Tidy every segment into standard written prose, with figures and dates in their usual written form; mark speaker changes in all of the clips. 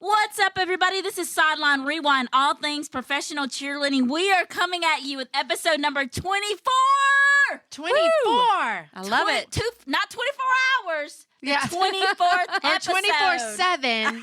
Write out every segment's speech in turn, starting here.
Speaker 1: What's up, everybody? This is Sideline Rewind, all things professional cheerleading. We are coming at you with episode number 24.
Speaker 2: 24.
Speaker 1: Woo!
Speaker 2: I
Speaker 1: love it. Not 24 hours.
Speaker 2: Yeah.
Speaker 1: 24th episode.
Speaker 2: 24/7.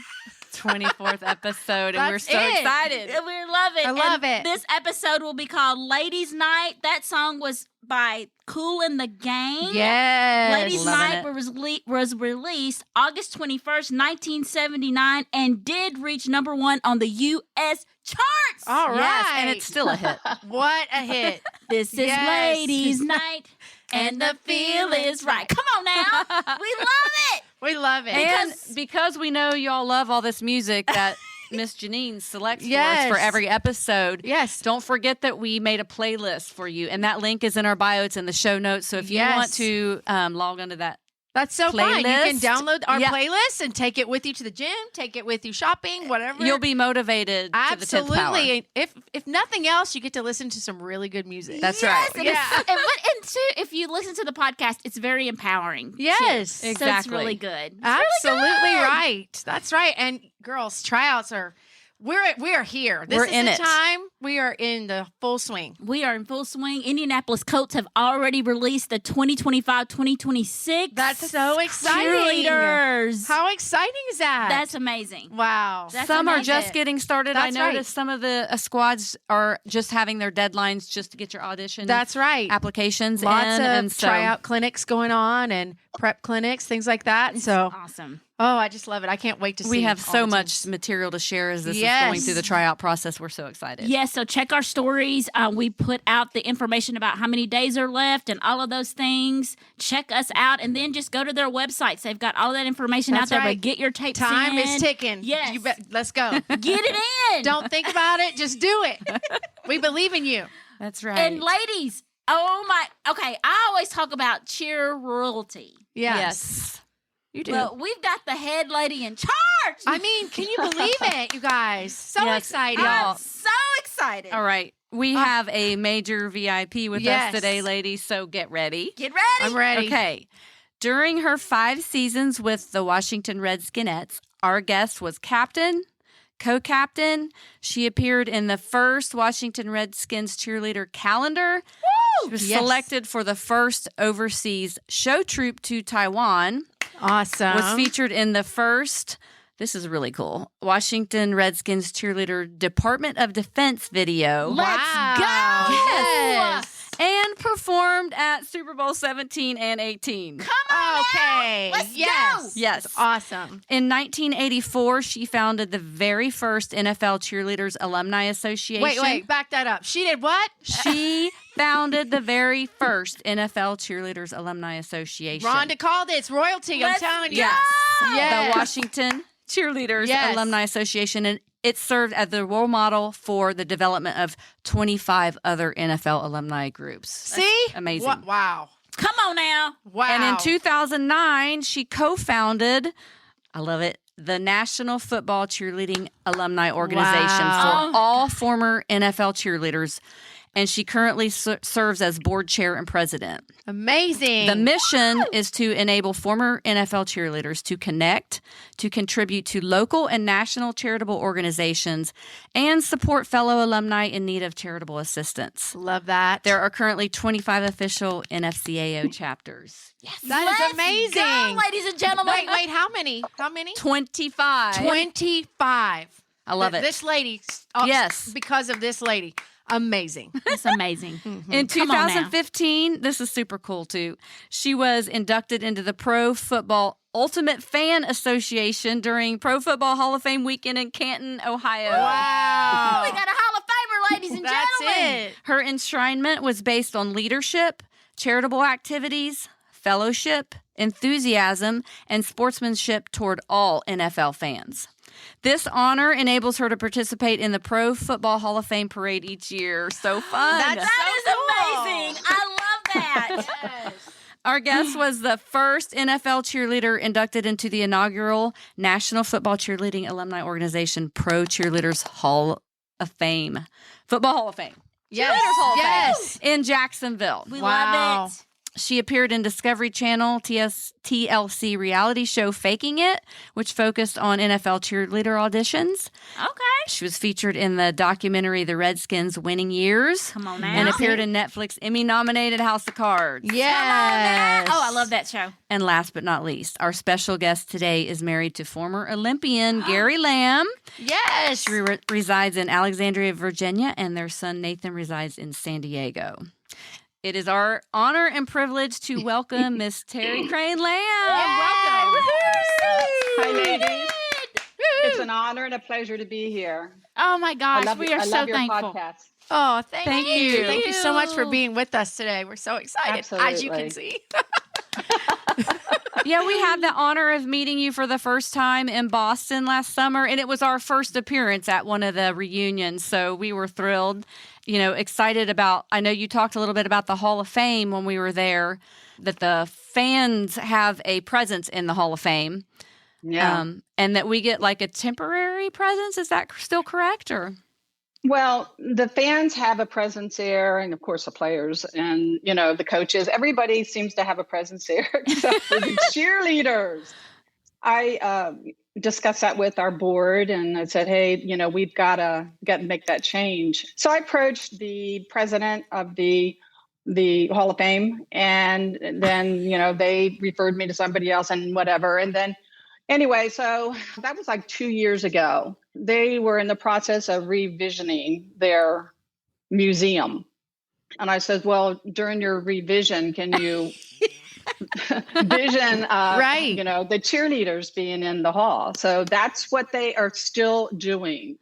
Speaker 3: 24th episode, and
Speaker 2: That's
Speaker 3: we're so
Speaker 2: it.
Speaker 3: excited.
Speaker 1: We love it.
Speaker 2: I love it.
Speaker 1: This episode will be called Ladies Night. That song was by Kool and the Gang.
Speaker 2: Yes.
Speaker 1: Ladies
Speaker 3: Loving
Speaker 1: Night
Speaker 3: it.
Speaker 1: was released August 21st, 1979, and did reach number 1 on the U.S. charts.
Speaker 2: All right.
Speaker 3: Yes, and it's still a hit.
Speaker 2: What a hit.
Speaker 1: This is
Speaker 2: Yes.
Speaker 1: Ladies Night, and the feel is right. Come on now. We love it.
Speaker 2: We love it.
Speaker 3: And because we know y'all love all this music that Miss Jeanine selects for us
Speaker 2: Yes.
Speaker 3: for every episode,
Speaker 2: Yes.
Speaker 3: don't forget that we made a playlist for you, and that link is in our bio. It's in the show notes. So if you
Speaker 2: Yes.
Speaker 3: want to log onto that,
Speaker 2: That's so fun. You can
Speaker 3: playlist.
Speaker 2: download our
Speaker 3: Yep.
Speaker 2: playlist and take it with you to the gym, take it with you shopping, whatever.
Speaker 3: you'll be motivated to the 10th power.
Speaker 2: Absolutely. If nothing else, you get to listen to some really good music.
Speaker 3: That's
Speaker 1: Yes,
Speaker 3: right.
Speaker 1: and
Speaker 2: Yeah.
Speaker 1: and too, if you listen to the podcast, it's very empowering.
Speaker 2: Yes.
Speaker 1: too. So it's
Speaker 3: Exactly.
Speaker 1: really good. It's
Speaker 2: Absolutely
Speaker 1: really good.
Speaker 2: right. That's right. And girls, tryouts are we are here. This
Speaker 3: We're
Speaker 2: is
Speaker 3: in
Speaker 2: the
Speaker 3: it.
Speaker 2: time. We are in the full swing.
Speaker 1: We are in full swing. Indianapolis Colts have already released the 2025-2026.
Speaker 2: That's so exciting.
Speaker 1: Cheerleaders.
Speaker 2: How exciting is that?
Speaker 1: That's amazing.
Speaker 2: wow.
Speaker 1: That's
Speaker 3: Some are
Speaker 1: amazing.
Speaker 3: just getting started.
Speaker 2: That's
Speaker 3: I
Speaker 2: right.
Speaker 3: noticed some of the squads are just having their deadlines just to get your audition
Speaker 2: That's right.
Speaker 3: applications
Speaker 2: Lots
Speaker 3: in.
Speaker 2: of
Speaker 3: And so
Speaker 2: tryout clinics going on and prep clinics, things like that. So,
Speaker 1: Awesome.
Speaker 2: oh, I just love it. I can't wait to see.
Speaker 3: we have
Speaker 2: all
Speaker 3: so
Speaker 2: the
Speaker 3: much
Speaker 2: teams.
Speaker 3: material to share as this is
Speaker 2: Yes.
Speaker 3: going through the tryout process. We're so excited.
Speaker 1: Yes, so check our stories. We put out the information about how many days are left and all of those things. Check us out, and then just go to their websites. They've got all that information
Speaker 2: That's
Speaker 1: out there.
Speaker 2: right.
Speaker 1: But get your tapes
Speaker 2: Time
Speaker 1: in.
Speaker 2: is ticking.
Speaker 1: Yes.
Speaker 2: You bet. Let's go.
Speaker 1: Get it in.
Speaker 2: Don't think about it. Just do it. We believe in you.
Speaker 3: That's right.
Speaker 1: And ladies, oh my. Okay, I always talk about cheer royalty.
Speaker 3: yes.
Speaker 2: You do.
Speaker 1: Well, we've got the head lady in charge.
Speaker 2: I mean, can you believe it, you guys? So
Speaker 3: Yes,
Speaker 2: exciting.
Speaker 3: y'all.
Speaker 1: I'm so excited.
Speaker 3: All right. We have a major VIP with
Speaker 2: Yes.
Speaker 3: us today, ladies, so get ready.
Speaker 1: Get ready.
Speaker 2: I'm ready.
Speaker 3: Okay. During her 5 seasons with the Washington Redskinettes, our guest was captain, co-captain. She appeared in the first Washington Redskins cheerleader calendar. She was
Speaker 2: Yes.
Speaker 3: selected for the first overseas show troupe to Taiwan.
Speaker 2: Awesome.
Speaker 3: Was featured in the first, this is really cool, Washington Redskins cheerleader Department of Defense video.
Speaker 1: Let's
Speaker 2: Wow.
Speaker 1: go.
Speaker 2: Yes.
Speaker 3: And performed at Super Bowl 17 and 18.
Speaker 1: Come on
Speaker 2: Okay.
Speaker 1: now. Let's
Speaker 2: yes.
Speaker 1: go.
Speaker 3: Yes.
Speaker 2: Awesome.
Speaker 3: In 1984, she founded the very first NFL Cheerleaders Alumni Association.
Speaker 2: Wait. Back that up. She did what?
Speaker 3: She founded the very first NFL Cheerleaders Alumni Association.
Speaker 2: Rhonda called it. It's royalty.
Speaker 1: Let's
Speaker 2: I'm telling you.
Speaker 3: Yes.
Speaker 2: Yes.
Speaker 3: The Washington Cheerleaders
Speaker 2: Yes.
Speaker 3: Alumni Association. And it served as the role model for the development of 25 other NFL alumni groups.
Speaker 2: See?
Speaker 3: Amazing.
Speaker 2: Wow.
Speaker 1: Come on now.
Speaker 2: Wow.
Speaker 3: And in 2009, she co-founded, I love it, the National Football Cheerleading Alumni Organization
Speaker 2: Wow.
Speaker 3: for all former NFL cheerleaders. And she currently serves as board chair and president.
Speaker 2: Amazing.
Speaker 3: The mission is to enable former NFL cheerleaders to connect, to contribute to local and national charitable organizations, and support fellow alumni in need of charitable assistance.
Speaker 2: Love that.
Speaker 3: There are currently 25 official NFCAO chapters.
Speaker 1: Yes.
Speaker 2: That is
Speaker 1: Let's
Speaker 2: amazing.
Speaker 1: go, ladies and gentlemen.
Speaker 2: Wait. How many?
Speaker 3: 25.
Speaker 2: 25.
Speaker 3: I love it.
Speaker 2: This lady.
Speaker 3: Yes.
Speaker 2: Because of this lady. Amazing.
Speaker 1: That's amazing.
Speaker 3: In
Speaker 1: Come on now.
Speaker 3: 2015, this is super cool too. She was inducted into the Pro Football Ultimate Fan Association during Pro Football Hall of Fame weekend in Canton, Ohio.
Speaker 2: Wow.
Speaker 1: We got a Hall of Famer, ladies and
Speaker 2: That's
Speaker 1: gentlemen.
Speaker 2: it.
Speaker 3: Her enshrinement was based on leadership, charitable activities, fellowship, enthusiasm, and sportsmanship toward all NFL fans. This honor enables her to participate in the Pro Football Hall of Fame parade each year. So fun.
Speaker 1: That is amazing. I love that.
Speaker 2: Yes.
Speaker 3: Our guest was the first NFL cheerleader inducted into the inaugural National Football Cheerleading Alumni Organization Pro Cheerleaders Hall of Fame. Football Hall of Fame.
Speaker 2: Yes.
Speaker 3: Cheerleaders Hall of
Speaker 2: Yes.
Speaker 3: Fame in Jacksonville.
Speaker 2: Wow.
Speaker 1: We love it.
Speaker 3: She appeared in Discovery Channel TLC reality show Faking It, which focused on NFL cheerleader auditions.
Speaker 1: Okay.
Speaker 3: She was featured in the documentary The Redskins' Winning Years.
Speaker 1: Come on now.
Speaker 3: And appeared in Netflix Emmy-nominated House of Cards.
Speaker 2: Yes.
Speaker 1: Oh, I love that show.
Speaker 3: And last but not least, our special guest today is married to former Olympian Gary Lamb.
Speaker 2: Yes.
Speaker 3: She resides in Alexandria, Virginia, and their son Nathan resides in San Diego. It is our honor and privilege to welcome Miss Terri Crane-Lamb.
Speaker 2: Welcome.
Speaker 4: Hi, ladies. It's an honor and a pleasure to be here.
Speaker 1: Oh my gosh, we are
Speaker 4: I
Speaker 1: so
Speaker 4: love your
Speaker 1: thankful.
Speaker 4: podcast.
Speaker 2: Oh, thank you.
Speaker 3: you.
Speaker 2: Thank you so much for being with us today. We're so excited, as you can see.
Speaker 3: Yeah, we had the honor of meeting you for the first time in Boston last summer, and it was our first appearance at one of the reunions, so we were thrilled, excited about, I know you talked a little bit about the Hall of Fame when we were there, that the fans have a presence in the Hall of Fame.
Speaker 4: Yeah.
Speaker 3: And that we get like a temporary presence. Is that still correct? Or
Speaker 4: Well, the fans have a presence there, and of course the players and, the coaches. Everybody seems to have a presence there except for the cheerleaders. I discussed that with our board, and I said, hey, we've got to make that change. So I approached the president of the Hall of Fame, and then, they referred me to somebody else and whatever. And then anyway, so that was like 2 years ago. They were in the process of revisioning their museum. And I said, well, during your revision, can you vision,
Speaker 2: Right.
Speaker 4: the cheerleaders being in the hall? So that's what they are still doing.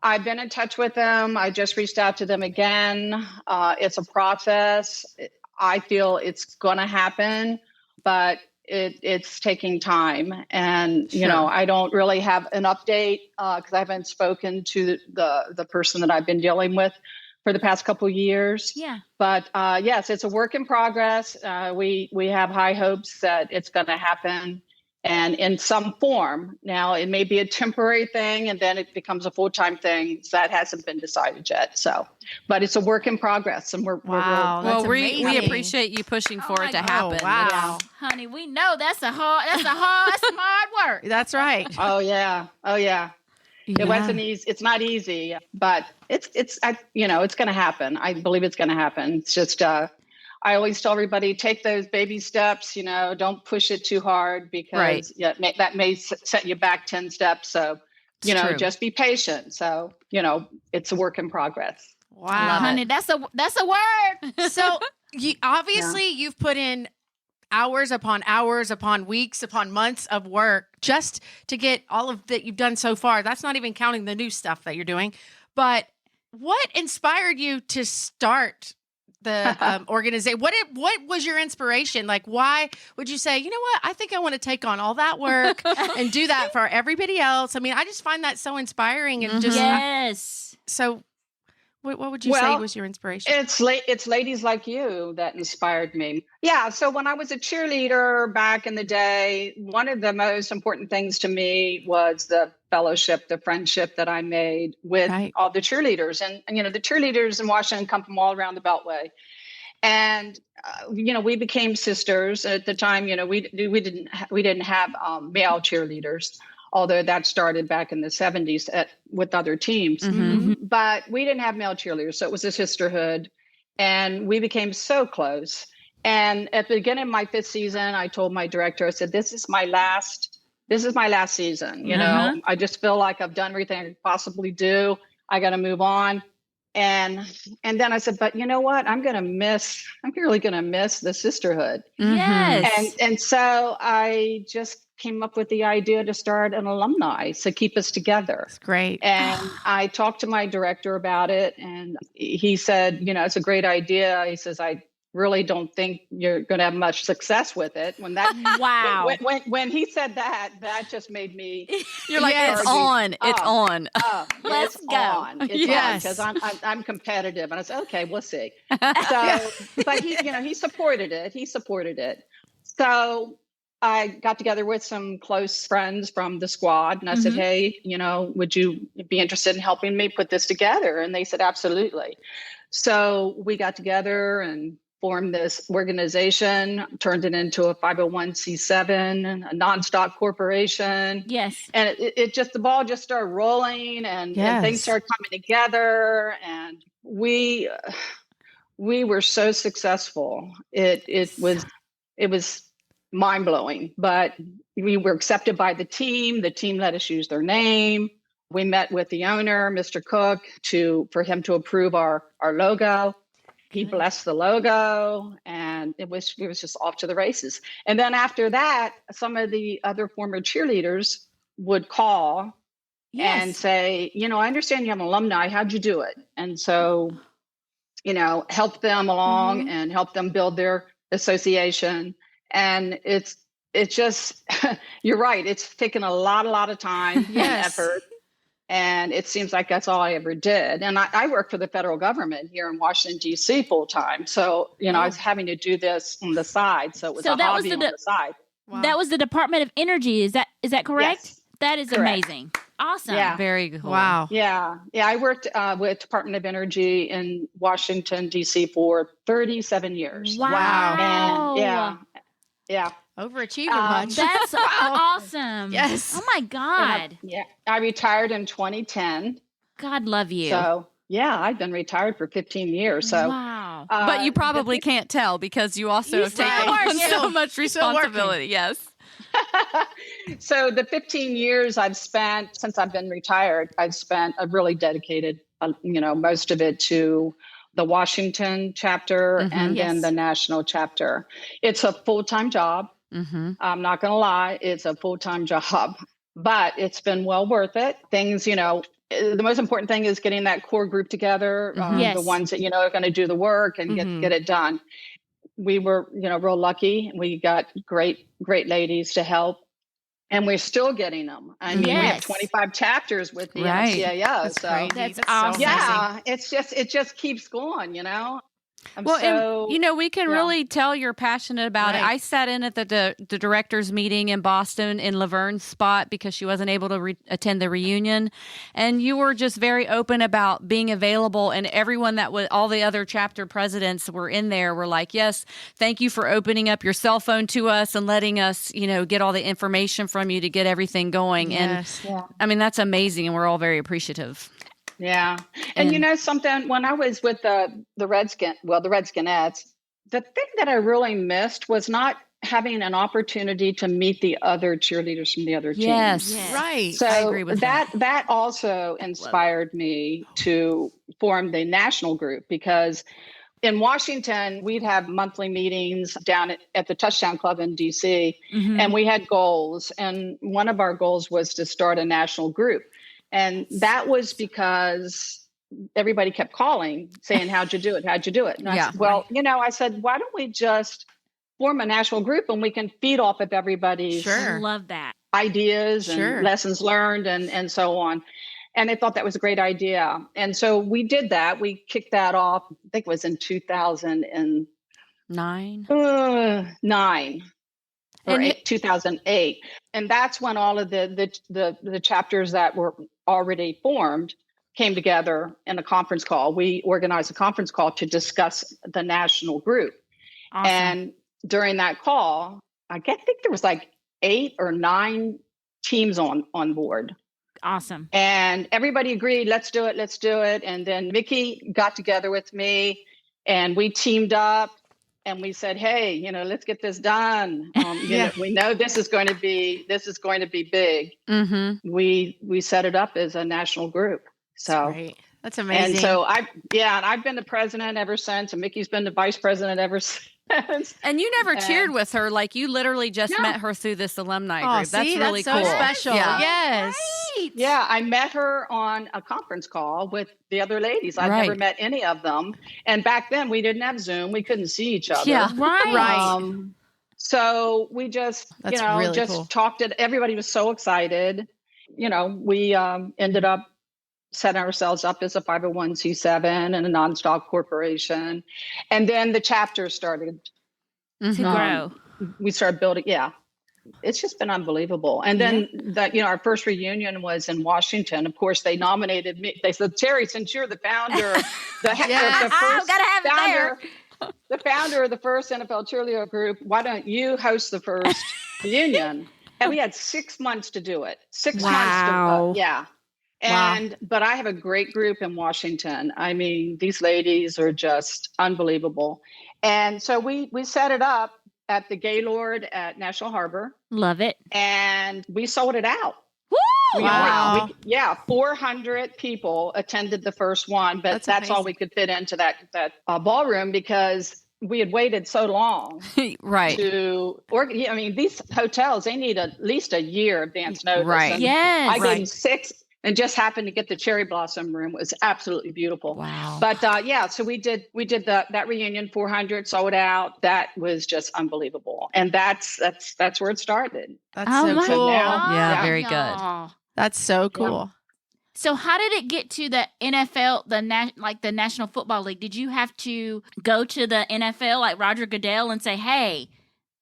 Speaker 4: I've been in touch with them. I just reached out to them again. It's a process. I feel it's going to happen, but it's taking time. And, I don't really have an update because I haven't spoken to the person that I've been dealing with for the past couple of years.
Speaker 1: Yeah.
Speaker 4: But yes, it's a work in progress. We have high hopes that it's going to happen and in some form. Now, it may be a temporary thing and then it becomes a full-time thing. So that hasn't been decided yet. So, but it's a work in progress, and we're
Speaker 2: Wow.
Speaker 4: real.
Speaker 2: That's
Speaker 3: we
Speaker 2: amazing.
Speaker 3: appreciate you pushing for
Speaker 1: my
Speaker 3: it to
Speaker 1: God.
Speaker 3: happen.
Speaker 2: Oh, wow.
Speaker 1: Honey, we know that's some hard work.
Speaker 2: That's right.
Speaker 4: Oh yeah. It wasn't easy. It's not easy, but it's going to happen. I believe it's going to happen. It's just, I always tell everybody, take those baby steps, don't push it too hard because that may set you back 10 steps. So,
Speaker 3: true.
Speaker 4: just be patient. So, it's a work in progress.
Speaker 2: Wow.
Speaker 1: Honey, that's a word.
Speaker 2: So you've put in hours upon weeks upon months of work just to get all of that you've done so far. That's not even counting the new stuff that you're doing. But what inspired you to start the organization? What was your inspiration? Like, why would you say, I think I want to take on all that work and do that for everybody else? I mean, I just find that so inspiring and just
Speaker 1: Yes.
Speaker 2: so. What would you say was your inspiration?
Speaker 4: It's ladies like you that inspired me. Yeah. So when I was a cheerleader back in the day, one of the most important things to me was the fellowship, the friendship that I made with all the cheerleaders. And the cheerleaders in Washington come from all around the Beltway. And, we became sisters at the time. We didn't have male cheerleaders, although that started back in the 70s with other teams.
Speaker 3: Mm-hmm.
Speaker 4: But we didn't have male cheerleaders, so it was a sisterhood, and we became so close. And at the beginning of my 5th season, I told my director, I said, this is my last season. I just feel like I've done everything I could possibly do. I got to move on. And then I said, but you know what? I'm really going to miss the sisterhood.
Speaker 1: Yes.
Speaker 4: And so I just came up with the idea to start an alumni to keep us together.
Speaker 2: That's great.
Speaker 4: And I talked to my director about it, and he said, it's a great idea. He says, I really don't think you're going to have much success with it. When that,
Speaker 1: wow.
Speaker 4: When he said that just made me.
Speaker 3: You're like, it's on. It's on.
Speaker 1: Let's
Speaker 4: it's
Speaker 1: go.
Speaker 4: On. It's
Speaker 2: Yes.
Speaker 4: on because I'm competitive, and I said, okay, we'll see. So, but he supported it. So I got together with some close friends from the squad, and I said, hey, would you be interested in helping me put this together? And they said, absolutely. So we got together and formed this organization, turned it into a 501c7, a non-stock corporation.
Speaker 1: Yes.
Speaker 4: And it just, the ball just started rolling and things started coming together. And we were so successful. It was mind-blowing, but we were accepted by the team. The team let us use their name. We met with the owner, Mr. Cook, for him to approve our logo. He blessed the logo, and it was just off to the races. And then after that, some of the other former cheerleaders would call and say, I understand you have an alumni. How'd you do it? And so, help them along and help them build their association. And it's just, you're right. It's taken a lot of time and effort. And it seems like that's all I ever did. And I work for the federal government here in Washington, D.C. full time. So, I was having to do this on the side. So it was a hobby on the side.
Speaker 1: Wow. That was the Department of Energy. Is that correct?
Speaker 4: Yes,
Speaker 1: that is
Speaker 4: correct.
Speaker 1: Amazing. Awesome.
Speaker 3: Yeah. Very cool.
Speaker 2: Wow.
Speaker 4: Yeah. I worked with Department of Energy in Washington, D.C. for 37 years.
Speaker 1: Wow.
Speaker 4: And yeah.
Speaker 2: Overachiever much.
Speaker 1: That's awesome.
Speaker 2: Yes.
Speaker 1: Oh my God.
Speaker 4: I retired in 2010.
Speaker 1: God love you.
Speaker 4: So I've been retired for 15 years. So
Speaker 1: wow.
Speaker 3: But you probably can't tell because you also have taken on so much responsibility. Yes.
Speaker 4: So the 15 years I've spent since I've been retired, I've really dedicated, most of it to the Washington chapter and then the national chapter. It's a full-time job. I'm not going to lie. It's a full-time job, but it's been well worth it. Things, the most important thing is getting that core group together, the ones that, are going to do the work and get it done. We were, real lucky. We got great ladies to help. And we're still getting them. I mean, we have 25 chapters with the NCAO.
Speaker 2: That's crazy.
Speaker 1: That's
Speaker 2: awesome.
Speaker 4: Yeah, it just keeps going,
Speaker 3: we can really tell you're passionate about it. I sat in at the directors meeting in Boston in Laverne's spot because she wasn't able to attend the reunion. And you were just very open about being available. And everyone all the other chapter presidents were in there were like, yes, thank you for opening up your cell phone to us and letting us, get all the information from you to get everything going.
Speaker 2: Yes.
Speaker 3: And I mean, that's amazing. And we're all very appreciative.
Speaker 4: Yeah. And something, when I was with the Redskinettes, the thing that I really missed was not having an opportunity to meet the other cheerleaders from the other teams.
Speaker 3: Yes.
Speaker 2: Right.
Speaker 4: So
Speaker 3: I agree with that.
Speaker 4: That also inspired me to form the national group, because in Washington, we'd have monthly meetings down at the Touchdown Club in DC, and we had goals. And one of our goals was to start a national group. And that was because everybody kept calling saying, how'd you do it? How'd you do it? And I said, I said, why don't we just form a national group and we can feed off of everybody's
Speaker 1: love that.
Speaker 4: ideas and lessons learned and so on. And I thought that was a great idea. And so we did that. We kicked that off, I think it was in 2009. 2008. And that's when all of the chapters that were already formed came together in a conference call. We organized a conference call to discuss the national group.
Speaker 1: Awesome.
Speaker 4: And during that call, I think there was like 8 or 9 teams on board.
Speaker 1: Awesome.
Speaker 4: And everybody agreed, let's do it. And then Mickey got together with me and we teamed up. And we said, hey, let's get this done. We know this is going to be big. We set it up as a national group. So
Speaker 2: that's amazing.
Speaker 4: And so I've been the president ever since, and Mickey's been the vice president ever since.
Speaker 3: And you never cheered with her, like you literally just met her through this alumni group.
Speaker 2: That's really
Speaker 3: cool.
Speaker 2: So special.
Speaker 3: Yeah.
Speaker 2: Yes.
Speaker 1: Right.
Speaker 4: Yeah, I met her on a conference call with the other ladies. I've never met any of them. And back then we didn't have Zoom. We couldn't see each other.
Speaker 3: Yeah.
Speaker 2: Right.
Speaker 4: So we just, really cool. Talked it. Everybody was so excited. We ended up setting ourselves up as a 501c7 and a non-stock corporation. And then the chapter started
Speaker 1: to grow.
Speaker 4: We started building. Yeah. It's just been unbelievable. And then our first reunion was in Washington. Of course, they nominated me. They said, Terri, since you're the founder, the first
Speaker 1: gotta have
Speaker 4: founder the founder of the first NFL cheerleader group, why don't you host the first reunion? And we had 6 months to do it. 6 months to, yeah. And, but I have a great group in Washington. I mean, these ladies are just unbelievable. And so we set it up at the Gaylord at National Harbor.
Speaker 1: Love it.
Speaker 4: And we sold it out.
Speaker 1: Woo!
Speaker 2: Wow.
Speaker 4: 400 people attended the first one, but that's all we could fit into that ballroom because we had waited so long.
Speaker 3: Right.
Speaker 4: I mean, these hotels, they need at least a year advance notice.
Speaker 3: Right.
Speaker 4: And
Speaker 1: Yes.
Speaker 4: I gave them 6 and just happened to get the cherry blossom room. It was absolutely beautiful.
Speaker 3: Wow.
Speaker 4: But so we did that reunion, 400 sold out. That was just unbelievable. And that's where it started.
Speaker 2: That's
Speaker 1: Oh
Speaker 2: so
Speaker 1: my
Speaker 2: cool.
Speaker 1: God.
Speaker 3: Yeah, very good.
Speaker 1: Aw.
Speaker 2: That's so cool.
Speaker 1: So how did it get to the NFL, the National Football League? Did you have to go to the NFL like Roger Goodell and say, hey,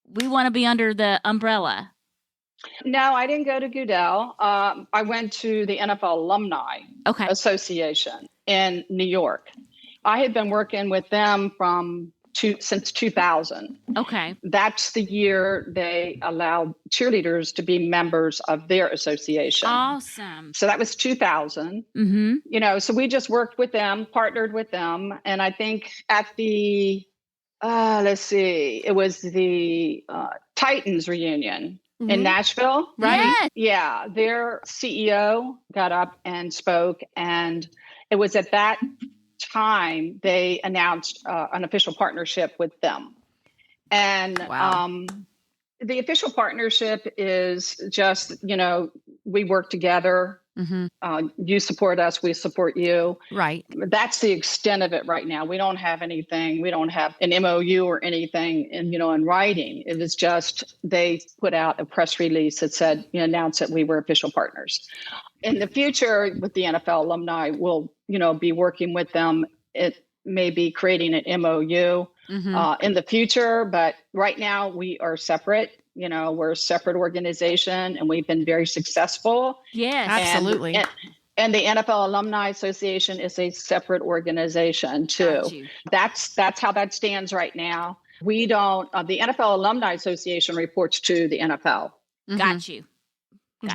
Speaker 1: we want to be under the umbrella?
Speaker 4: No, I didn't go to Goodell. I went to the NFL Alumni Association in New York. I had been working with them since 2000.
Speaker 1: Okay.
Speaker 4: That's the year they allowed cheerleaders to be members of their association.
Speaker 1: Awesome.
Speaker 4: So that was 2000.
Speaker 1: Mm-hmm.
Speaker 4: So we just worked with them, partnered with them. And I think at the, it was the Titans reunion in Nashville.
Speaker 2: Right.
Speaker 1: Yes.
Speaker 4: Yeah. Their CEO got up and spoke. And it was at that time they announced an official partnership with them. And the official partnership is just, we work together. You support us, we support you.
Speaker 2: Right.
Speaker 4: That's the extent of it right now. We don't have anything. We don't have an MOU or anything in writing. It was just they put out a press release that said, announced that we were official partners. In the future with the NFL alumni, we'll, be working with them. It may be creating an MOU in the future, but right now we are separate. We're a separate organization and we've been very successful.
Speaker 1: Yes.
Speaker 2: Absolutely.
Speaker 4: And the NFL Alumni Association is a separate organization too.
Speaker 1: Got you.
Speaker 4: That's how that stands right now. We don't, the NFL Alumni Association reports to the NFL.
Speaker 1: Got you.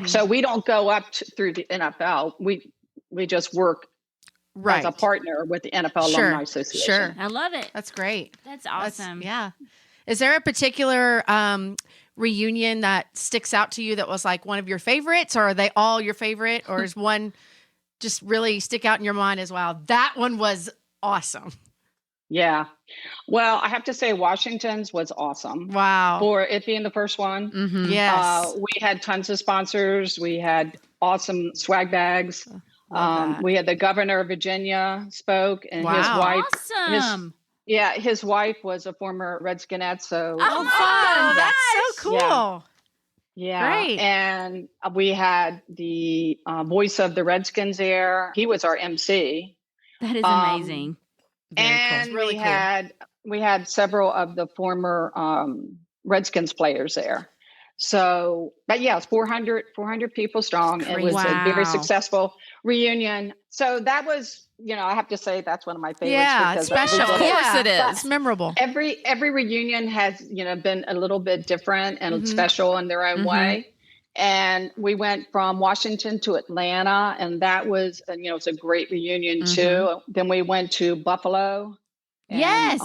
Speaker 4: So we don't go up through the NFL. We just work as a partner with the NFL Alumni Association.
Speaker 2: Sure.
Speaker 1: I love it.
Speaker 2: That's great.
Speaker 1: That's awesome.
Speaker 2: Is there a particular reunion that sticks out to you that was like one of your favorites, or are they all your favorite, or is one just really stick out in your mind as well? That one was awesome.
Speaker 4: Yeah. Well, I have to say Washington's was awesome.
Speaker 2: Wow.
Speaker 4: For it being the first one.
Speaker 2: Yes.
Speaker 4: We had tons of sponsors. We had awesome swag bags. We had the governor of Virginia spoke and his wife.
Speaker 1: Awesome.
Speaker 4: His wife was a former Redskinettes. So
Speaker 2: fun. That's so cool.
Speaker 4: Yeah.
Speaker 2: Great.
Speaker 4: And we had the voice of the Redskins there. He was our MC.
Speaker 1: That is amazing.
Speaker 4: And
Speaker 2: Really
Speaker 4: we had several of the former Redskins players there. So, but yeah, it's 400 people strong. It was a very successful reunion. So that was, I have to say that's one of my favorites.
Speaker 2: Yeah, it's special. Of course it is. It's memorable.
Speaker 4: Every reunion has, been a little bit different and special in their own way. And we went from Washington to Atlanta, and that was, it's a great reunion too. Then we went to Buffalo. And,
Speaker 1: Yes.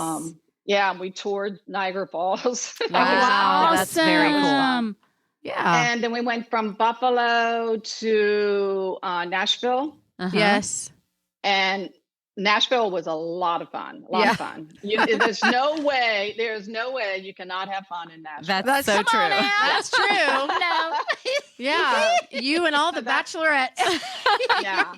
Speaker 4: We toured Niagara Falls.
Speaker 3: Wow, that's very cool.
Speaker 2: Yeah.
Speaker 4: And then we went from Buffalo to Nashville.
Speaker 2: Yes.
Speaker 4: And Nashville was a lot of fun. A lot of fun. There's no way you cannot have fun in Nashville.
Speaker 3: That's so true.
Speaker 2: That's true.
Speaker 1: No.
Speaker 2: Yeah. You and all the bachelorettes.
Speaker 4: Yeah.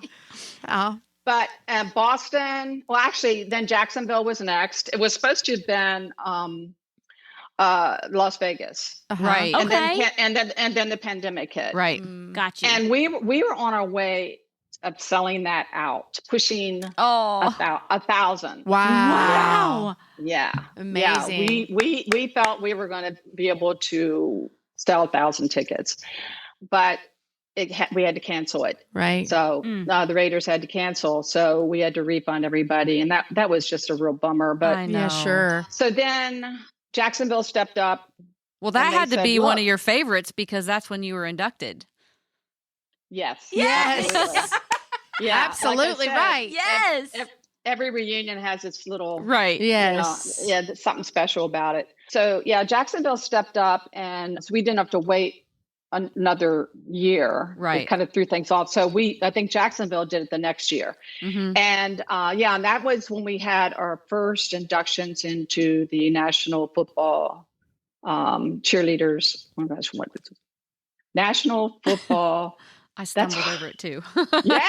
Speaker 2: Oh.
Speaker 4: But Boston, well, actually, then Jacksonville was next. It was supposed to have been Las Vegas,
Speaker 3: Right.
Speaker 1: Okay.
Speaker 4: And then the pandemic hit,
Speaker 3: Right.
Speaker 1: Got you.
Speaker 4: And we were on our way of selling that out, pushing 1,000.
Speaker 2: Wow.
Speaker 4: Yeah,
Speaker 2: Amazing.
Speaker 4: Yeah, we felt we were going to be able to sell 1,000 tickets, but we had to cancel it.
Speaker 2: Right.
Speaker 4: So the Raiders had to cancel. So we had to refund everybody. And that was just a real bummer. But
Speaker 3: I know.
Speaker 2: Yeah, sure.
Speaker 4: so then Jacksonville stepped up.
Speaker 3: Well, that
Speaker 4: And they
Speaker 3: had to
Speaker 4: said,
Speaker 3: be one
Speaker 4: "Look."
Speaker 3: of your favorites because that's when you were inducted.
Speaker 4: Yes.
Speaker 2: Yes.
Speaker 4: Absolutely. Yeah.
Speaker 2: Absolutely
Speaker 4: like I said,
Speaker 2: right.
Speaker 1: Yes.
Speaker 4: Every reunion has its little,
Speaker 3: Right.
Speaker 2: Yes.
Speaker 4: there's something special about it. So yeah, Jacksonville stepped up, and so we didn't have to wait another year.
Speaker 3: Right.
Speaker 4: It kind of threw things off. So I think Jacksonville did it the next year.
Speaker 3: Mm-hmm.
Speaker 4: And and that was when we had our first inductions into the National Football cheerleaders. Oh my gosh, what was it? National Football.
Speaker 3: I stumbled over it too.
Speaker 4: Yeah.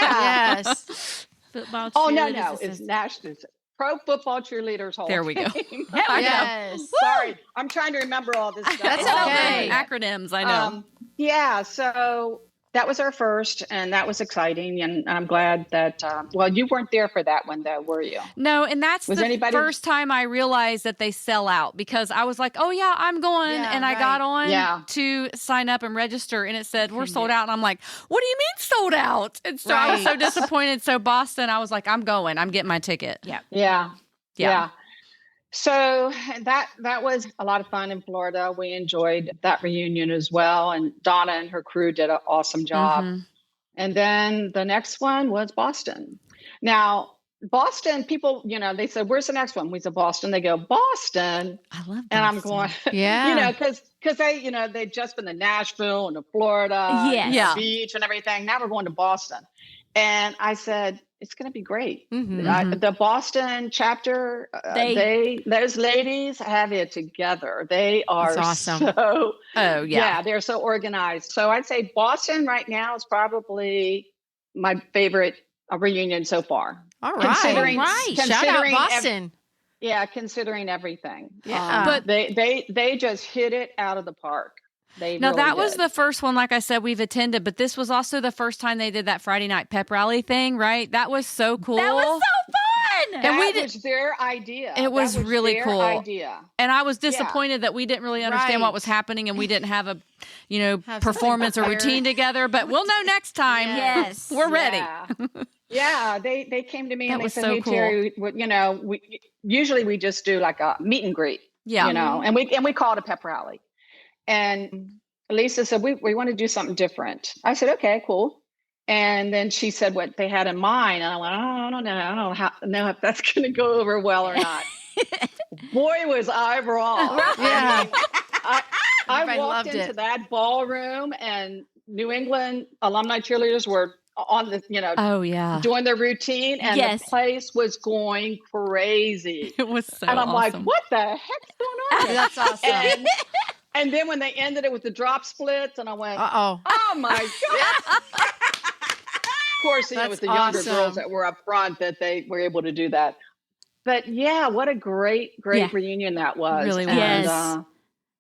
Speaker 2: Yes.
Speaker 1: Football.
Speaker 4: Oh no,
Speaker 1: cheerleaders,
Speaker 4: it's National. It's Pro Football Cheerleaders Hall.
Speaker 3: There
Speaker 4: of
Speaker 3: we go.
Speaker 4: Fame.
Speaker 2: Yes.
Speaker 4: Sorry, I'm trying to remember all this stuff.
Speaker 2: That's
Speaker 3: It's all
Speaker 2: okay.
Speaker 3: good. Acronyms, I know.
Speaker 4: Yeah, so that was our first, and that was exciting. And I'm glad that, you weren't there for that one, though, were you?
Speaker 3: No, and that's
Speaker 4: Was
Speaker 3: the
Speaker 4: anybody-
Speaker 3: first time I realized that they sell out because I was like, oh, yeah, I'm going.
Speaker 2: Yeah,
Speaker 3: and I got on
Speaker 4: Yeah.
Speaker 3: to sign up and register, and it said, we're sold out. And I'm like, what do you mean sold out? And so I was so
Speaker 2: Right.
Speaker 3: disappointed. So Boston, I was like, I'm going. I'm getting my ticket.
Speaker 1: Yeah.
Speaker 4: Yeah. So that was a lot of fun in Florida. We enjoyed that reunion as well. And Donna and her crew did an awesome job.
Speaker 3: Mhm.
Speaker 4: And then the next one was Boston. Now, Boston, people, they said, where's the next one? We said, Boston. They go, Boston.
Speaker 3: I love Boston.
Speaker 4: And I'm going,
Speaker 2: Yeah.
Speaker 4: because they'd just been to Nashville and to Florida,
Speaker 1: Yes.
Speaker 4: and
Speaker 3: Yeah.
Speaker 4: the beach and everything. Now we're going to Boston. And I said, it's going to be great.
Speaker 2: Mhm.
Speaker 4: The Boston chapter, those ladies have it together. They are
Speaker 2: That's awesome.
Speaker 4: so,
Speaker 3: Oh, yeah.
Speaker 4: they're so organized. So I'd say Boston right now is probably my favorite reunion so far.
Speaker 2: All right.
Speaker 4: Considering-
Speaker 1: Right.
Speaker 2: Shout out
Speaker 4: considering
Speaker 2: Boston.
Speaker 4: Considering everything.
Speaker 2: Yeah.
Speaker 3: But-
Speaker 4: they just hit it out of the park. They
Speaker 3: Now,
Speaker 4: really
Speaker 3: that was
Speaker 4: did.
Speaker 3: the first one, like I said, we've attended, but this was also the first time they did that Friday night pep rally thing, right? That was so cool.
Speaker 1: That was so fun.
Speaker 3: And we
Speaker 4: That was their idea.
Speaker 3: It was really
Speaker 4: their
Speaker 3: cool.
Speaker 4: idea.
Speaker 3: And I was disappointed that we didn't really understand what
Speaker 2: Right.
Speaker 3: was happening and we didn't have a,
Speaker 2: Have
Speaker 3: performance or
Speaker 2: something
Speaker 3: routine together, but we'll know next time.
Speaker 1: Yes.
Speaker 3: We're ready.
Speaker 4: Yeah, they came to me
Speaker 3: That
Speaker 4: and they
Speaker 3: was
Speaker 4: said,
Speaker 3: so
Speaker 4: "Hey
Speaker 3: cool.
Speaker 4: Terri, we usually we just do like a meet and greet,
Speaker 3: Yeah.
Speaker 4: and we call it a pep rally." And Lisa said, "We want to do something different." I said, "Okay, cool." And then she said what they had in mind, and I went, "I don't know. I don't know if that's going to go over well or not." Boy, was I wrong.
Speaker 2: Yeah.
Speaker 4: I
Speaker 2: Everybody
Speaker 4: walked
Speaker 2: loved
Speaker 4: into
Speaker 2: it.
Speaker 4: that ballroom, and New England alumni cheerleaders were on the,
Speaker 3: Oh, yeah.
Speaker 4: doing their routine, and
Speaker 1: Yes.
Speaker 4: the place was going crazy.
Speaker 3: It was so
Speaker 4: And I'm like,
Speaker 3: awesome.
Speaker 4: what the heck's going on? here?"
Speaker 2: That's awesome.
Speaker 4: And then when they ended it with the drop splits, and I went,
Speaker 2: Uh-oh.
Speaker 4: oh my God. Of course, it was
Speaker 2: That's
Speaker 4: the younger
Speaker 2: awesome.
Speaker 4: girls that were up front that they were able to do that. But yeah, what a great
Speaker 1: Yeah.
Speaker 4: reunion that was.
Speaker 3: Really
Speaker 4: And,
Speaker 1: was.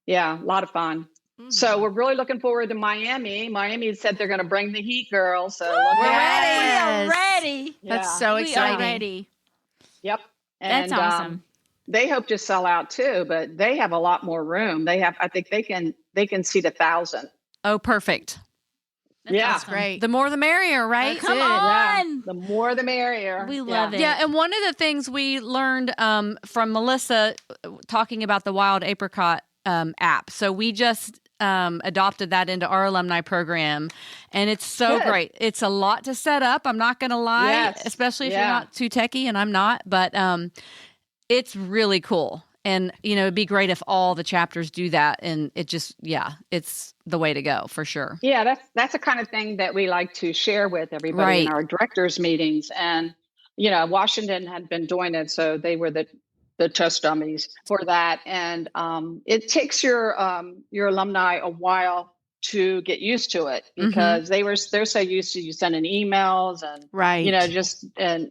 Speaker 4: yeah, a lot of fun. So we're really looking forward to Miami. Miami said they're going to bring the heat, girls. So look
Speaker 2: We're
Speaker 4: out.
Speaker 2: ready.
Speaker 1: We
Speaker 2: Yes.
Speaker 1: are ready.
Speaker 2: That's
Speaker 4: Yeah.
Speaker 2: so
Speaker 1: We
Speaker 2: exciting.
Speaker 1: are ready.
Speaker 4: Yep.
Speaker 1: That's
Speaker 4: And,
Speaker 1: awesome.
Speaker 4: they hope to sell out too, but they have a lot more room. I think they can seat 1,000.
Speaker 3: Oh, perfect.
Speaker 1: That's
Speaker 4: yeah.
Speaker 1: awesome.
Speaker 2: Great.
Speaker 3: The more the merrier, right?
Speaker 2: That's
Speaker 1: Come
Speaker 2: it.
Speaker 1: on.
Speaker 4: The more the merrier.
Speaker 1: We love it.
Speaker 3: Yeah, and one of the things we learned from Melissa talking about the Wild Apricot app. So we just adopted that into our alumni program, and it's so
Speaker 4: Good.
Speaker 3: great. It's a lot to set up. I'm not going to lie,
Speaker 4: Yes.
Speaker 3: especially if you're
Speaker 4: Yeah.
Speaker 3: not too techie, and I'm not. But it's really cool, and it'd be great if all the chapters do that. And it just, it's the way to go for sure.
Speaker 4: Yeah, that's the kind of thing that we like to share with everybody in
Speaker 3: Right.
Speaker 4: our directors meetings. And Washington had been doing it, so they were the test dummies for that. And it takes your alumni a while to get used to it because they're so used to you sending emails and
Speaker 2: Right.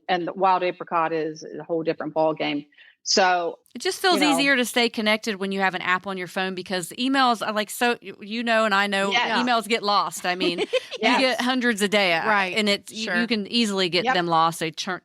Speaker 4: and the Wild Apricot is a whole different ball game. So
Speaker 3: It just feels
Speaker 4: You know.
Speaker 3: easier to stay connected when you have an app on your phone because emails are like and I know
Speaker 4: Yes.
Speaker 3: emails get lost. I mean, you
Speaker 4: Yes.
Speaker 3: get hundreds a day,
Speaker 2: Right.
Speaker 3: And
Speaker 2: Sure.
Speaker 3: you can easily get
Speaker 4: Yep.
Speaker 3: them lost. They go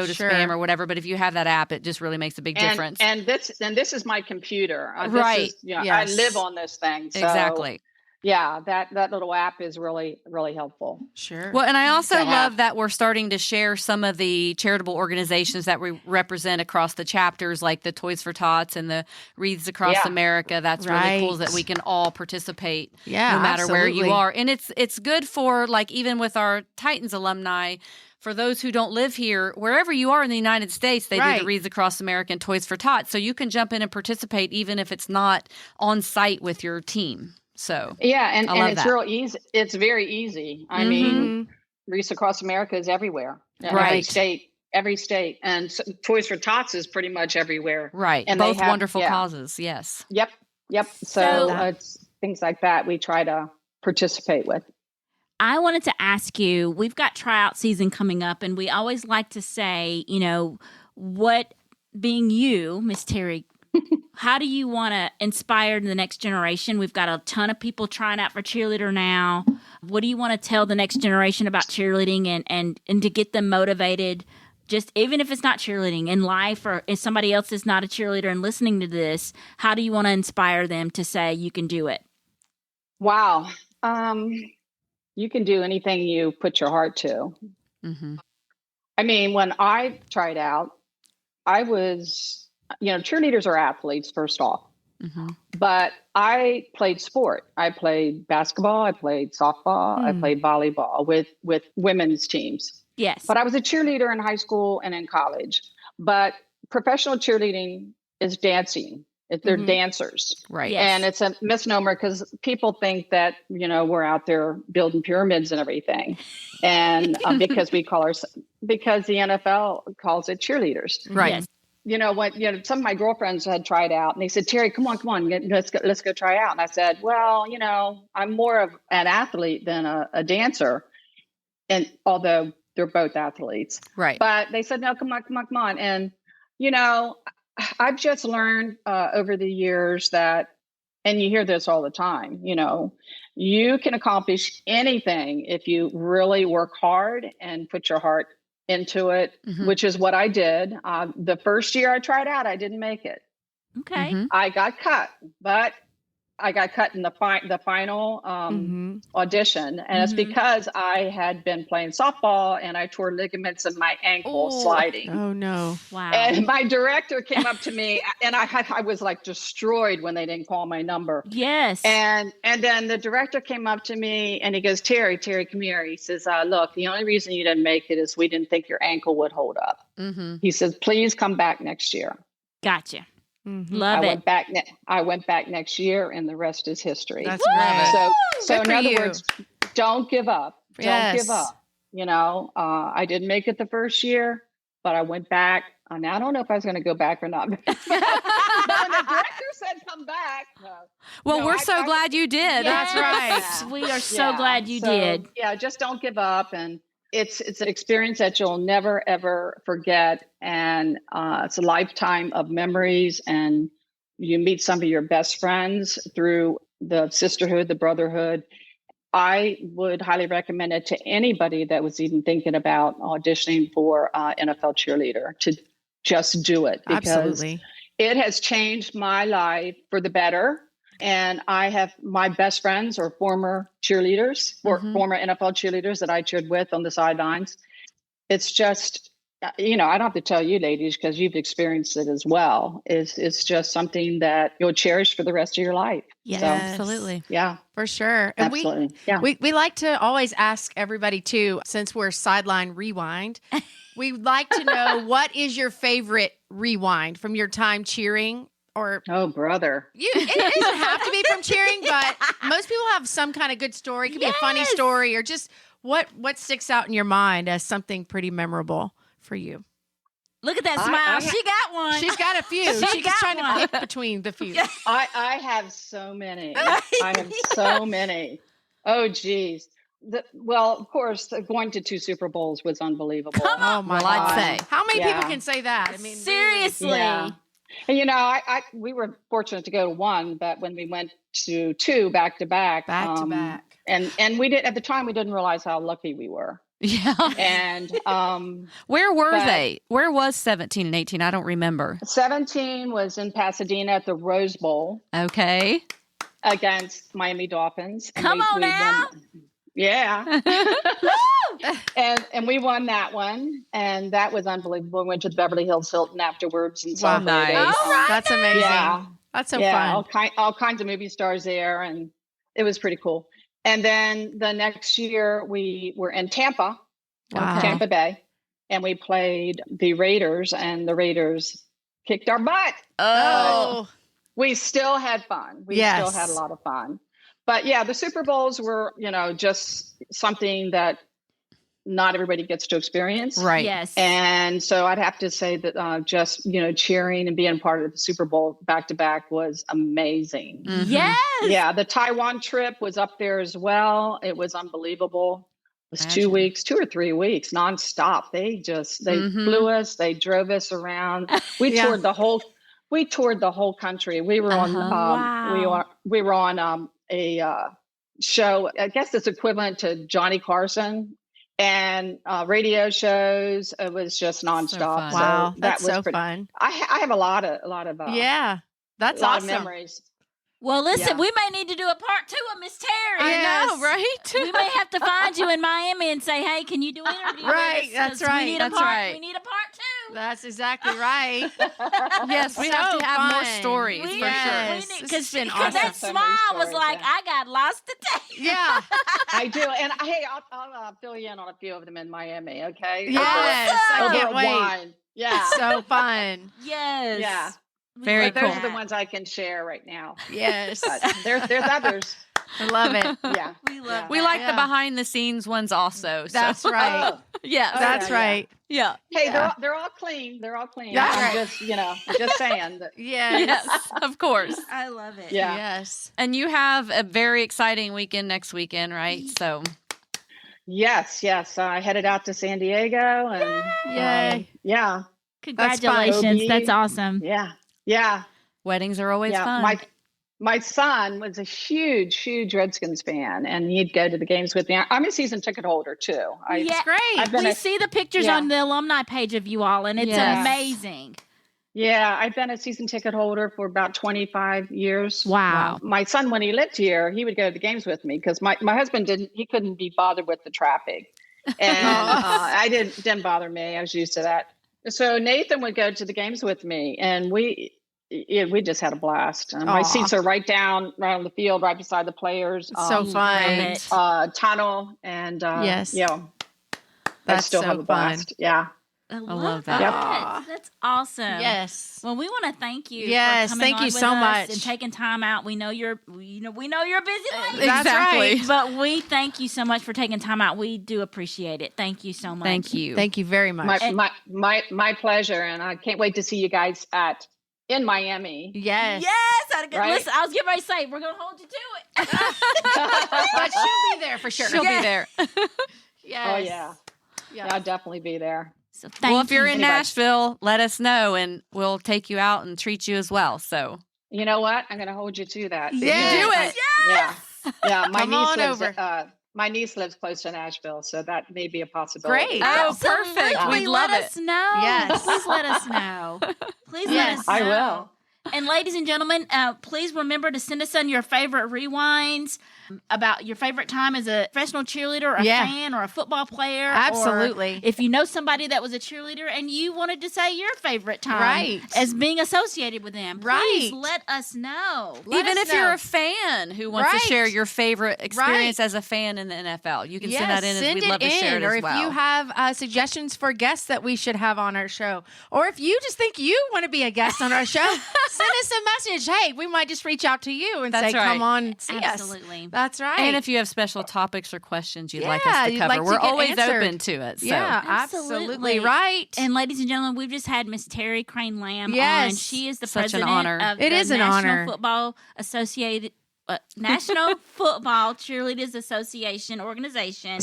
Speaker 3: to
Speaker 2: Sure.
Speaker 3: spam or whatever. But if you have that app, it just really makes a big difference.
Speaker 4: And this is my computer.
Speaker 3: Right.
Speaker 4: I
Speaker 2: Yes.
Speaker 4: live on this thing. So,
Speaker 3: Exactly.
Speaker 4: yeah, that little app is really, really helpful.
Speaker 2: Sure.
Speaker 3: Well, and I also
Speaker 4: To have.
Speaker 3: love that we're starting to share some of the charitable organizations that we represent across the chapters, like the Toys for Tots and the Wreaths Across
Speaker 4: Yeah.
Speaker 3: America. That's really cool
Speaker 2: Right.
Speaker 3: that we can all participate,
Speaker 2: Yeah,
Speaker 3: no matter where you
Speaker 2: absolutely.
Speaker 3: are. And it's good for, like, even with our Titans alumni, for those who don't live here, wherever you are in the United States, they do
Speaker 2: Right.
Speaker 3: the Wreaths Across America and Toys for Tots. So you can jump in and participate even if it's not on site with your team. So
Speaker 4: Yeah, and
Speaker 3: I love
Speaker 4: it's
Speaker 3: that.
Speaker 4: real easy. It's very easy. I
Speaker 3: Mhm.
Speaker 4: mean, Wreaths Across America is everywhere. Every
Speaker 3: Right.
Speaker 4: state. And Toys for Tots is pretty much everywhere.
Speaker 3: Right.
Speaker 4: And they
Speaker 3: Both
Speaker 4: have-
Speaker 3: wonderful
Speaker 4: yeah.
Speaker 3: causes. Yes.
Speaker 4: Yep.
Speaker 1: So-
Speaker 4: So it's things like that we try to participate with.
Speaker 1: I wanted to ask you, we've got tryout season coming up, and we always like to say, what, being you, Miss Terri, how do you want to inspire the next generation? We've got a ton of people trying out for cheerleader now. What do you want to tell the next generation about cheerleading and to get them motivated? Just even if it's not cheerleading in life, or if somebody else is not a cheerleader and listening to this, how do you want to inspire them to say you can do it?
Speaker 4: Wow. You can do anything you put your heart to.
Speaker 3: Mm-hmm.
Speaker 4: I mean, when I tried out, I was, cheerleaders are athletes, first off.
Speaker 3: Mm-hmm.
Speaker 4: But I played sport. I played basketball. I played softball. I played volleyball with women's teams.
Speaker 1: Yes.
Speaker 4: But I was a cheerleader in high school and in college. But professional cheerleading is dancing. They're
Speaker 2: Mhm.
Speaker 4: dancers.
Speaker 3: Right.
Speaker 1: Yes.
Speaker 4: And it's a misnomer because people think that, we're out there building pyramids and everything. And because because the NFL calls it cheerleaders.
Speaker 3: Right.
Speaker 1: Yes.
Speaker 4: Some of my girlfriends had tried out and they said, Terri, come on, let's go try out. And I said, well, I'm more of an athlete than a dancer. And although they're both athletes,
Speaker 3: Right.
Speaker 4: but they said, no, come on. And, I've just learned over the years that, and you hear this all the time, you can accomplish anything if you really work hard and put your heart into it,
Speaker 3: Mhm.
Speaker 4: which is what I did. The first year I tried out, I didn't make it.
Speaker 1: Okay.
Speaker 3: Mhm.
Speaker 4: I got cut, but I got cut in the final
Speaker 2: Mhm.
Speaker 4: audition. And it's
Speaker 1: Mhm.
Speaker 4: because I had been playing softball and I tore ligaments in my ankle
Speaker 3: Oh.
Speaker 4: sliding.
Speaker 2: Oh no.
Speaker 1: Wow.
Speaker 4: And my director came up to me and I was like destroyed when they didn't call my number.
Speaker 1: Yes.
Speaker 4: And then the director came up to me and he goes, Terri, come here. He says, look, the only reason you didn't make it is we didn't think your ankle would hold up.
Speaker 3: Mm-hmm.
Speaker 4: He says, please come back next year.
Speaker 1: Gotcha.
Speaker 2: Mhm.
Speaker 1: Love
Speaker 4: I
Speaker 1: it.
Speaker 4: went back next year and the rest is history.
Speaker 2: That's
Speaker 3: Woo!
Speaker 2: great.
Speaker 4: So
Speaker 2: Good
Speaker 4: in
Speaker 2: for
Speaker 4: other
Speaker 2: you.
Speaker 4: words, don't give up. Don't
Speaker 2: Yes.
Speaker 4: give up. I didn't make it the first year, but I went back. And I don't know if I was going to go back or not. But when the director said come back.
Speaker 3: Well,
Speaker 4: No,
Speaker 3: we're
Speaker 4: I-
Speaker 3: so
Speaker 4: I-
Speaker 3: glad you did.
Speaker 2: That's right.
Speaker 1: Yes. We are so
Speaker 4: Yeah.
Speaker 1: glad you
Speaker 4: So,
Speaker 1: did.
Speaker 4: Yeah, just don't give up. And it's an experience that you'll never, ever forget. And it's a lifetime of memories. And you meet some of your best friends through the sisterhood, the brotherhood. I would highly recommend it to anybody that was even thinking about auditioning for NFL cheerleader to just do it, because
Speaker 2: Absolutely.
Speaker 4: it has changed my life for the better. And I have my best friends are former cheerleaders,
Speaker 3: Mhm.
Speaker 4: former NFL cheerleaders that I cheered with on the sidelines. It's just, I don't have to tell you ladies because you've experienced it as well. It's just something that you'll cherish for the rest of your life.
Speaker 1: Yes.
Speaker 4: So,
Speaker 3: Absolutely.
Speaker 4: yeah,
Speaker 2: For sure. And
Speaker 4: absolutely. Yeah.
Speaker 2: we like to always ask everybody too, since we're Sideline Rewind, we'd like to know what is your favorite rewind from your time cheering, or
Speaker 4: Oh, brother.
Speaker 2: it doesn't have to be from cheering, but most people have some kind of good story. It could be a funny
Speaker 1: Yes.
Speaker 2: story, or just what sticks out in your mind as something pretty memorable for you.
Speaker 1: Look at that
Speaker 4: I-
Speaker 1: smile.
Speaker 4: I-
Speaker 1: she got one.
Speaker 2: She's got a few.
Speaker 1: She
Speaker 2: She's
Speaker 1: got
Speaker 2: trying
Speaker 1: one.
Speaker 2: to pick between the few.
Speaker 4: I have so many. I have so many. Oh, geez. Well, of course, going to 2 Super Bowls was unbelievable.
Speaker 1: Come on.
Speaker 2: Oh my
Speaker 3: Well, I'd
Speaker 2: God.
Speaker 3: say.
Speaker 2: How many
Speaker 4: Yeah.
Speaker 2: people can say that? I mean,
Speaker 1: Seriously.
Speaker 4: Yeah. And we were fortunate to go to 1, but when we went to 2 back to back,
Speaker 2: back to back.
Speaker 4: and we did at the time we didn't realize how lucky we were.
Speaker 3: Yeah.
Speaker 4: And
Speaker 3: Where were
Speaker 4: But-
Speaker 3: they? Where was 17 and 18? I don't remember.
Speaker 4: 17 was in Pasadena at the Rose Bowl.
Speaker 3: Okay.
Speaker 4: against Miami Dolphins. And
Speaker 1: Come on now.
Speaker 4: Yeah. and we won that one, and that was unbelievable. We went to the Beverly Hills Hilton afterwards and
Speaker 2: Wow.
Speaker 4: celebrated.
Speaker 3: Nice.
Speaker 1: All right.
Speaker 2: That's amazing.
Speaker 4: Yeah.
Speaker 2: That's so
Speaker 4: yeah,
Speaker 2: fun.
Speaker 4: all kinds of movie stars there, and it was pretty cool. And then the next year we were in Tampa,
Speaker 2: Wow.
Speaker 4: Tampa Bay, and we played the Raiders, and the Raiders kicked our butt.
Speaker 2: Oh,
Speaker 4: We still had fun. We
Speaker 2: Yes.
Speaker 4: still had a lot of fun. But yeah, the Super Bowls were, just something that not everybody gets to experience.
Speaker 3: Right.
Speaker 1: Yes.
Speaker 4: And so I'd have to say that just, cheering and being part of the Super Bowl back to back was amazing.
Speaker 3: Mhm.
Speaker 1: Yes.
Speaker 4: Yeah, the Taiwan trip was up there as well. It was unbelievable. It was
Speaker 3: Imagine.
Speaker 4: 2 weeks, 2 or 3 weeks nonstop. They
Speaker 3: Mhm.
Speaker 4: flew us, they drove us around. We
Speaker 2: Yeah.
Speaker 4: toured the whole country. We were on
Speaker 1: Wow.
Speaker 4: we were on a show. I guess it's equivalent to Johnny Carson and radio shows. It was just nonstop.
Speaker 3: fun.
Speaker 2: wow.
Speaker 4: that
Speaker 2: That's
Speaker 4: was
Speaker 2: so
Speaker 4: pretty.
Speaker 2: fun.
Speaker 4: I have a lot of
Speaker 2: Yeah. That's
Speaker 4: a lot
Speaker 2: awesome.
Speaker 4: of memories.
Speaker 1: Well, listen,
Speaker 4: Yeah.
Speaker 1: we may need to do a part 2 of Miss Terri.
Speaker 2: I know,
Speaker 1: Yes.
Speaker 2: right?
Speaker 1: We may have to find you in Miami and say, "Hey, can you do an interview?" with
Speaker 2: Right,
Speaker 1: us?
Speaker 2: that's
Speaker 1: 'Cause
Speaker 2: right,
Speaker 1: We need
Speaker 3: that's
Speaker 1: a part.
Speaker 3: right.
Speaker 1: We need a part 2.
Speaker 2: That's exactly right.
Speaker 3: Yes, we have
Speaker 2: So
Speaker 3: to have more
Speaker 2: fun.
Speaker 3: stories
Speaker 1: We
Speaker 3: for
Speaker 2: Yes.
Speaker 3: sure.
Speaker 2: This has
Speaker 1: Because
Speaker 2: been
Speaker 1: that
Speaker 2: awesome.
Speaker 4: So many
Speaker 1: smile was
Speaker 4: stories,
Speaker 1: like,
Speaker 4: yeah.
Speaker 1: I got lost today.
Speaker 2: Yeah.
Speaker 4: I do, and hey, I'll fill you in on a few of them in Miami. Okay.
Speaker 2: Yes. I
Speaker 4: Over
Speaker 2: can't
Speaker 4: a
Speaker 2: wait.
Speaker 4: wine. Yeah.
Speaker 2: So fun.
Speaker 1: Yes.
Speaker 4: Yeah.
Speaker 1: We
Speaker 3: Very
Speaker 1: love
Speaker 4: But those
Speaker 3: cool.
Speaker 4: are the
Speaker 1: that.
Speaker 4: ones I can share right now.
Speaker 2: Yes.
Speaker 4: But there's others.
Speaker 2: I love it.
Speaker 4: Yeah.
Speaker 1: We love
Speaker 3: We
Speaker 1: that.
Speaker 3: like the
Speaker 2: Yeah.
Speaker 3: behind the scenes ones also. So.
Speaker 2: That's right.
Speaker 4: Oh,
Speaker 3: Yes.
Speaker 4: Oh,
Speaker 2: That's
Speaker 4: yeah,
Speaker 2: right.
Speaker 3: Yeah.
Speaker 4: hey,
Speaker 2: Yeah.
Speaker 4: they're all clean. They're all clean.
Speaker 2: That's
Speaker 4: I'm
Speaker 2: right.
Speaker 4: just saying that.
Speaker 2: Yes.
Speaker 3: Yes, of course.
Speaker 1: I love it.
Speaker 4: Yeah.
Speaker 2: Yes.
Speaker 3: And you have a very exciting weekend next weekend, right? So
Speaker 4: Yes. I headed out to San Diego, and
Speaker 2: Yay.
Speaker 4: yeah,
Speaker 1: Congratulations.
Speaker 4: OB.
Speaker 1: That's awesome.
Speaker 4: yeah.
Speaker 3: weddings are always
Speaker 4: Yeah,
Speaker 3: fun.
Speaker 4: my son was a huge Redskins fan, and he'd go to the games with me. I'm a season ticket holder too.
Speaker 1: Yeah.
Speaker 2: It's great.
Speaker 4: I've been
Speaker 1: We
Speaker 4: a-
Speaker 1: see the pictures
Speaker 4: yeah.
Speaker 1: on the alumni page of you all, and it's
Speaker 3: Yes.
Speaker 1: amazing.
Speaker 4: Yeah, I've been a season ticket holder for about 25 years.
Speaker 1: Wow.
Speaker 4: My son, when he lived here, he would go to the games with me because my husband he couldn't be bothered with the traffic, and I didn't bother me. I was used to that. So Nathan would go to the games with me, and we just had a blast. My
Speaker 2: Aw.
Speaker 4: seats are right on the field, right beside the players.
Speaker 2: So fun.
Speaker 1: it.
Speaker 4: Tunnel, and
Speaker 2: Yes.
Speaker 4: I
Speaker 2: That's
Speaker 4: still
Speaker 2: so
Speaker 4: have a blast. Yeah.
Speaker 1: I
Speaker 3: love that.
Speaker 1: that. That's awesome.
Speaker 2: Yes.
Speaker 1: Well, we want to thank you.
Speaker 2: Yes,
Speaker 1: for coming
Speaker 2: thank
Speaker 1: on
Speaker 2: you
Speaker 1: with
Speaker 2: so
Speaker 1: us
Speaker 2: much.
Speaker 1: and taking time out. We know you're a busy lady.
Speaker 2: That's
Speaker 3: Exactly.
Speaker 2: right.
Speaker 1: But we thank you so much for taking time out. We do appreciate it. Thank you so much.
Speaker 3: Thank you.
Speaker 2: Thank you very much.
Speaker 4: My pleasure, and I can't wait to see you guys in Miami.
Speaker 2: Yes.
Speaker 1: Yes,
Speaker 4: Right?
Speaker 1: listen, I was getting ready to say we're gonna hold you to it.
Speaker 2: But she'll be there for sure.
Speaker 3: She'll be there.
Speaker 2: Yes.
Speaker 4: Oh yeah, I'll definitely be there.
Speaker 1: So thank
Speaker 3: Well, if you're
Speaker 1: you.
Speaker 3: in Nashville, let us know and we'll take you out and treat you as well. So
Speaker 4: You know what? I'm going to hold you to that.
Speaker 2: Yeah.
Speaker 3: do it.
Speaker 4: Yeah. My
Speaker 2: Come
Speaker 4: niece
Speaker 2: on
Speaker 4: lives.
Speaker 2: over.
Speaker 4: My niece lives close to Nashville, so that may be a possibility.
Speaker 2: Great.
Speaker 3: Oh,
Speaker 1: Absolutely.
Speaker 3: perfect. We'd love
Speaker 1: let
Speaker 3: it.
Speaker 1: us know.
Speaker 2: Yes.
Speaker 1: Please let us know. Please let
Speaker 2: Yes.
Speaker 1: us know.
Speaker 4: I will.
Speaker 1: And ladies and gentlemen, please remember to send us in your favorite rewinds about your favorite time as a professional cheerleader, a
Speaker 2: Yeah.
Speaker 1: fan, or a football player.
Speaker 2: Absolutely.
Speaker 1: Or if you know somebody that was a cheerleader and you wanted to say your favorite time
Speaker 2: Right.
Speaker 1: as being associated with them, please
Speaker 2: Right.
Speaker 1: let us know.
Speaker 2: Let
Speaker 3: even
Speaker 2: us
Speaker 3: if you're
Speaker 2: know.
Speaker 3: a fan who wants
Speaker 2: Right.
Speaker 3: to share your favorite experience
Speaker 2: Right.
Speaker 3: as a fan in the NFL, you can
Speaker 2: Yes,
Speaker 3: send that in, and
Speaker 2: send
Speaker 3: we'd
Speaker 2: it
Speaker 3: love to share it
Speaker 2: or
Speaker 3: as
Speaker 2: if
Speaker 3: well.
Speaker 2: you have suggestions for guests that we should have on our show, or if you just think you want to be a guest on our show, send us a message. Hey, we might just reach out to you and
Speaker 3: That's
Speaker 2: say,
Speaker 3: right.
Speaker 2: "Come on, and see us."
Speaker 1: Absolutely.
Speaker 2: That's right.
Speaker 3: And if you have special topics or questions you'd like
Speaker 2: Yeah,
Speaker 3: us to
Speaker 2: you'd
Speaker 3: cover,
Speaker 2: like to
Speaker 3: we're
Speaker 2: get
Speaker 3: always
Speaker 2: answered.
Speaker 3: open to it. So.
Speaker 2: yeah,
Speaker 1: Absolutely.
Speaker 2: absolutely right.
Speaker 1: And ladies and gentlemen, we've just had Miss Terri Crane-Lamb on.
Speaker 2: Yes.
Speaker 1: She is the
Speaker 3: Such an
Speaker 1: president
Speaker 3: honor.
Speaker 1: of
Speaker 2: It
Speaker 1: the
Speaker 2: is an
Speaker 1: National
Speaker 2: honor.
Speaker 1: Football National Football Cheerleaders Association organization.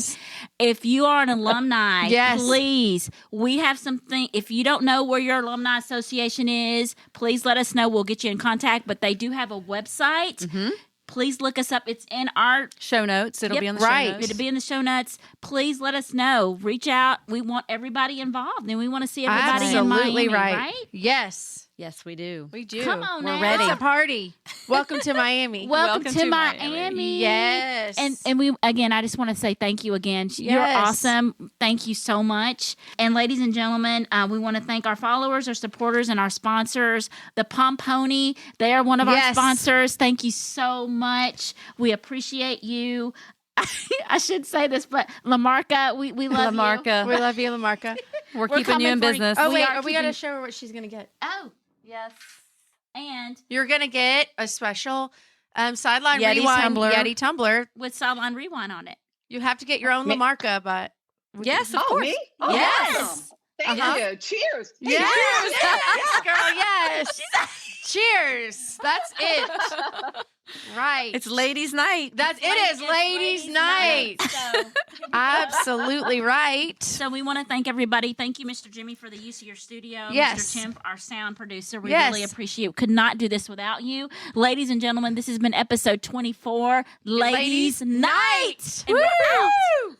Speaker 1: If you are an alumni,
Speaker 2: Yes.
Speaker 1: please, we have something. If you don't know where your alumni association is, please let us know. We'll get you in contact. But they do have a website.
Speaker 3: Mhm.
Speaker 1: Please look us up. It's in our
Speaker 3: Show notes. It'll
Speaker 1: Yep,
Speaker 3: be on the
Speaker 2: right.
Speaker 3: show notes.
Speaker 1: It'll be in the show notes. Please let us know. Reach out. We want everybody involved, and we want to see everybody in
Speaker 2: Absolutely
Speaker 1: Miami,
Speaker 2: right.
Speaker 1: right?
Speaker 2: Yes.
Speaker 3: Yes, we do.
Speaker 2: We do.
Speaker 1: Come on
Speaker 3: We're
Speaker 1: now.
Speaker 3: ready.
Speaker 2: It's a party. Welcome to Miami.
Speaker 1: Welcome to Miami.
Speaker 2: Yes.
Speaker 1: And we again, I just want to say thank you again. You're
Speaker 2: Yes.
Speaker 1: awesome. Thank you so much. And ladies and gentlemen, we want to thank our followers, our supporters, and our sponsors. The Pom Pony, they are one of our
Speaker 2: Yes.
Speaker 1: sponsors. Thank you so much. We appreciate you. I should say this, but Lamarca, we love
Speaker 3: Lamarca.
Speaker 2: we love you, Lamarca.
Speaker 3: We're keeping
Speaker 1: coming
Speaker 3: you in
Speaker 1: for you.
Speaker 3: business.
Speaker 2: Oh,
Speaker 1: We
Speaker 2: wait.
Speaker 1: are
Speaker 2: We got to
Speaker 1: keeping-
Speaker 2: show her what she's going to get.
Speaker 1: Oh, yes. And
Speaker 2: You're going to get a special Sideline
Speaker 3: Yeti
Speaker 2: Rewind
Speaker 3: tumbler.
Speaker 2: Yeti tumbler.
Speaker 1: with Sideline Rewind on it.
Speaker 2: You have to get your own
Speaker 4: Me-
Speaker 2: Lamarca, but
Speaker 3: Yes, of
Speaker 4: Oh,
Speaker 3: course.
Speaker 4: me? Oh,
Speaker 3: Yes.
Speaker 4: awesome. Thank
Speaker 2: Uh-huh.
Speaker 4: you. Cheers.
Speaker 2: yes,
Speaker 4: Cheers.
Speaker 2: yes, girl, yes. Cheers. That's it. Right.
Speaker 3: It's ladies' night.
Speaker 2: It is ladies' night.
Speaker 1: So,
Speaker 2: Absolutely right.
Speaker 1: so we want to thank everybody. Thank you, Mr. Jimmy, for the use of your studio.
Speaker 2: Yes.
Speaker 1: Mr. Tim, our sound producer. We
Speaker 2: Yes.
Speaker 1: really appreciate. Could not do this without you, ladies and gentlemen. This has been episode 24, Ladies' Night. And we're out.
Speaker 2: Woo!